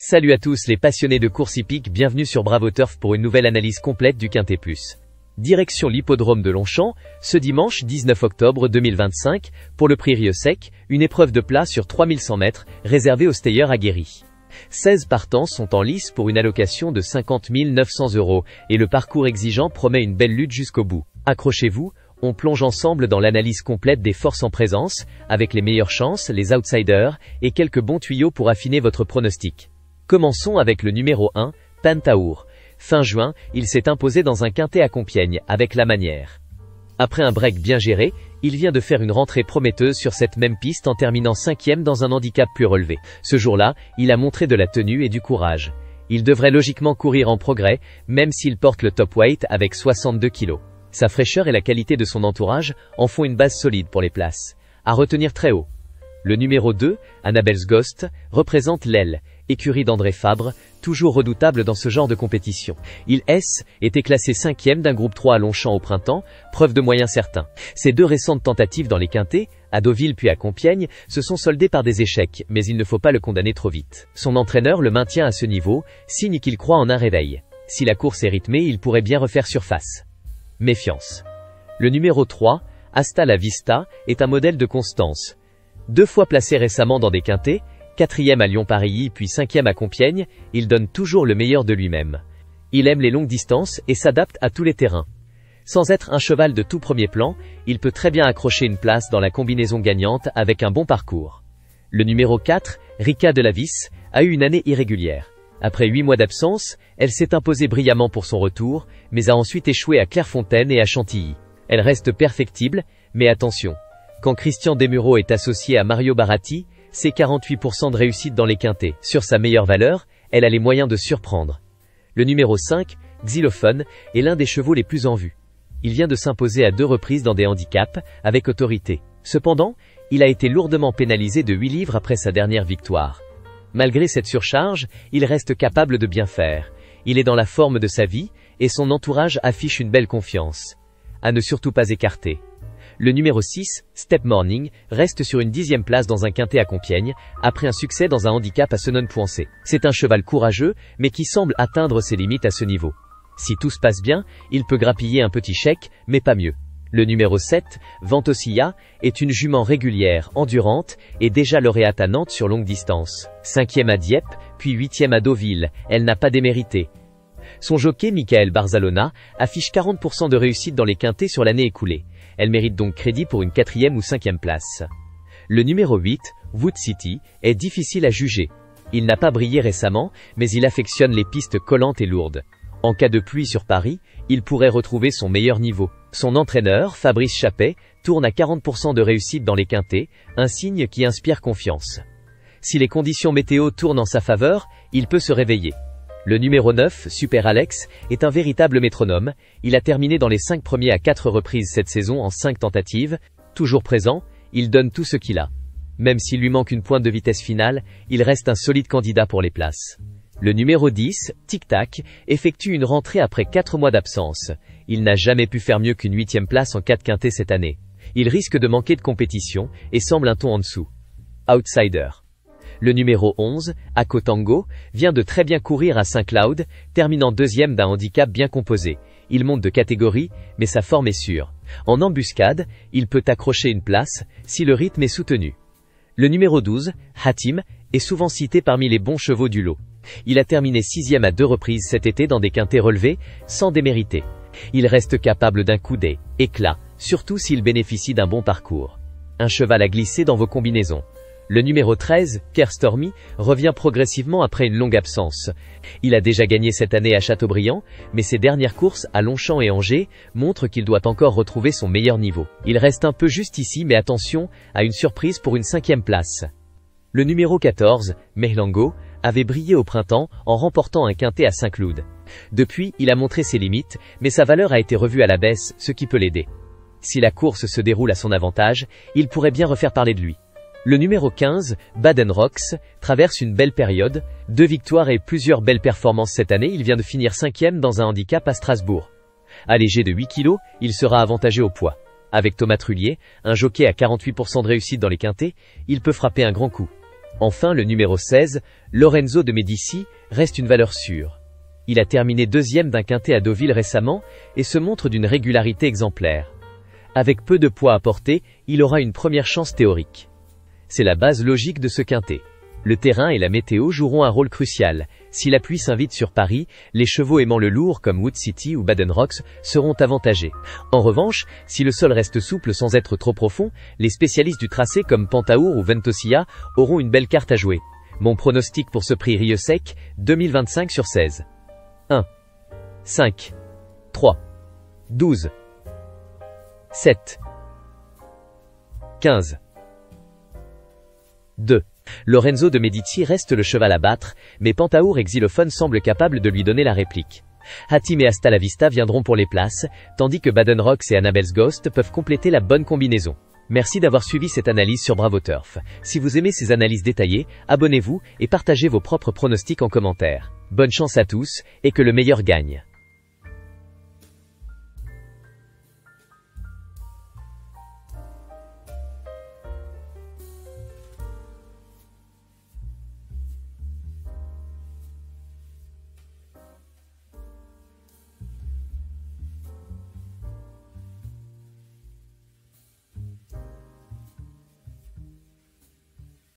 Salut à tous les passionnés de course hippique, bienvenue sur Bravo Turf pour une nouvelle analyse complète du Quintet Plus. Direction l'hippodrome de Longchamp, ce dimanche 19 octobre 2025, pour le prix Rieux-Sec, une épreuve de plat sur 3100 mètres, réservée aux stayers aguerris. 16 partants sont en lice pour une allocation de 50 900 € et le parcours exigeant promet une belle lutte jusqu'au bout. Accrochez-vous, on plonge ensemble dans l'analyse complète des forces en présence, avec les meilleures chances, les outsiders, et quelques bons tuyaux pour affiner votre pronostic. Commençons avec le numéro 1, Pentaour. Fin juin, il s'est imposé dans un quintet à Compiègne, avec la manière. Après un break bien géré, il vient de faire une rentrée prometteuse sur cette même piste en terminant 5e dans un handicap plus relevé. Ce jour-là, il a montré de la tenue et du courage. Il devrait logiquement courir en progrès, même s'il porte le top weight avec 62 kg. Sa fraîcheur et la qualité de son entourage en font une base solide pour les places. À retenir très haut. Le numéro 2, Annabelle's Ghost, représente l'aile, écurie d'André Fabre, toujours redoutable dans ce genre de compétition. Il était classé 5e d'un groupe 3 à Longchamp au printemps, preuve de moyens certains. Ses deux récentes tentatives dans les quintets, à Deauville puis à Compiègne, se sont soldées par des échecs, mais il ne faut pas le condamner trop vite. Son entraîneur le maintient à ce niveau, signe qu'il croit en un réveil. Si la course est rythmée, il pourrait bien refaire surface. Méfiance. Le numéro 3, Hasta la Vista, est un modèle de constance. 2 fois placé récemment dans des quintets, 4e à Lyon-Paris puis 5e à Compiègne, il donne toujours le meilleur de lui-même. Il aime les longues distances et s'adapte à tous les terrains. Sans être un cheval de tout premier plan, il peut très bien accrocher une place dans la combinaison gagnante avec un bon parcours. Le numéro 4, Rika de la Vis, a eu une année irrégulière. Après 8 mois d'absence, elle s'est imposée brillamment pour son retour, mais a ensuite échoué à Clairefontaine et à Chantilly. Elle reste perfectible, mais attention. Quand Christian Desmureaux est associé à Mario Baratti, c'est 48% de réussite dans les quintets. Sur sa meilleure valeur, elle a les moyens de surprendre. Le numéro 5, Xylophone, est l'un des chevaux les plus en vue. Il vient de s'imposer à 2 reprises dans des handicaps, avec autorité. Cependant, il a été lourdement pénalisé de 8 livres après sa dernière victoire. Malgré cette surcharge, il reste capable de bien faire. Il est dans la forme de sa vie, et son entourage affiche une belle confiance. À ne surtout pas écarter. Le numéro 6, Step Morning, reste sur une 10e place dans un quintet à Compiègne, après un succès dans un handicap à Senon-Pouancé. C'est un cheval courageux, mais qui semble atteindre ses limites à ce niveau. Si tout se passe bien, il peut grappiller un petit chèque, mais pas mieux. Le numéro 7, Ventosilla, est une jument régulière, endurante, et déjà lauréate à Nantes sur longue distance. 5e à Dieppe, puis 8e à Deauville, elle n'a pas démérité. Son jockey, Michael Barzalona, affiche 40% de réussite dans les quintets sur l'année écoulée. Elle mérite donc crédit pour une 4e ou 5e place. Le numéro 8, Wood City, est difficile à juger. Il n'a pas brillé récemment, mais il affectionne les pistes collantes et lourdes. En cas de pluie sur Paris, il pourrait retrouver son meilleur niveau. Son entraîneur, Fabrice Chappet, tourne à 40% de réussite dans les quintets, un signe qui inspire confiance. Si les conditions météo tournent en sa faveur, il peut se réveiller. Le numéro 9, Super Alex, est un véritable métronome. Il a terminé dans les 5 premiers à 4 reprises cette saison en 5 tentatives. Toujours présent, il donne tout ce qu'il a. Même s'il lui manque une pointe de vitesse finale, il reste un solide candidat pour les places. Le numéro 10, Tic Tac, effectue une rentrée après 4 mois d'absence. Il n'a jamais pu faire mieux qu'une 8e place en 4 quintets cette année. Il risque de manquer de compétition et semble un ton en dessous. Outsider. Le numéro 11, Ako Tango, vient de très bien courir à Saint-Cloud, terminant 2e d'un handicap bien composé. Il monte de catégorie, mais sa forme est sûre. En embuscade, il peut accrocher une place, si le rythme est soutenu. Le numéro 12, Hatim, est souvent cité parmi les bons chevaux du lot. Il a terminé 6e à 2 reprises cet été dans des quintets relevés, sans démériter. Il reste capable d'un coup d'éclat, surtout s'il bénéficie d'un bon parcours. Un cheval à glisser dans vos combinaisons. Le numéro 13, Kerr Stormy, revient progressivement après une longue absence. Il a déjà gagné cette année à Châteaubriand, mais ses dernières courses à Longchamp et Angers montrent qu'il doit encore retrouver son meilleur niveau. Il reste un peu juste ici, mais attention à une surprise pour une 5e place. Le numéro 14, Mehlango, avait brillé au printemps en remportant un quintet à Saint-Cloud. Depuis, il a montré ses limites, mais sa valeur a été revue à la baisse, ce qui peut l'aider. Si la course se déroule à son avantage, il pourrait bien refaire parler de lui. Le numéro 15, Baden Rocks, traverse une belle période, 2 victoires et plusieurs belles performances cette année. Il vient de finir 5e dans un handicap à Strasbourg. Allégé de 8 kg, il sera avantagé au poids. Avec Thomas Trullier, un jockey à 48% de réussite dans les quintets, il peut frapper un grand coup. Enfin, le numéro 16, Lorenzo de Medici, reste une valeur sûre. Il a terminé deuxième d'un quintet à Deauville récemment et se montre d'une régularité exemplaire. Avec peu de poids à porter, il aura une première chance théorique. C'est la base logique de ce quintet. Le terrain et la météo joueront un rôle crucial. Si la pluie s'invite sur Paris, les chevaux aimant le lourd comme Wood City ou Baden Rocks seront avantagés. En revanche, si le sol reste souple sans être trop profond, les spécialistes du tracé comme Pentaour ou Ventosilla auront une belle carte à jouer. Mon pronostic pour ce prix Rieux Sec, 2025 sur 16. 1, 5, 3, 12, 7, 15, 2. Lorenzo de Medici reste le cheval à battre, mais Pentaour et Xylophone semblent capables de lui donner la réplique. Hatim et Hasta la Vista viendront pour les places, tandis que Baden Rocks et Annabelle's Ghost peuvent compléter la bonne combinaison. Merci d'avoir suivi cette analyse sur Bravo Turf. Si vous aimez ces analyses détaillées, abonnez-vous et partagez vos propres pronostics en commentaire. Bonne chance à tous, et que le meilleur gagne.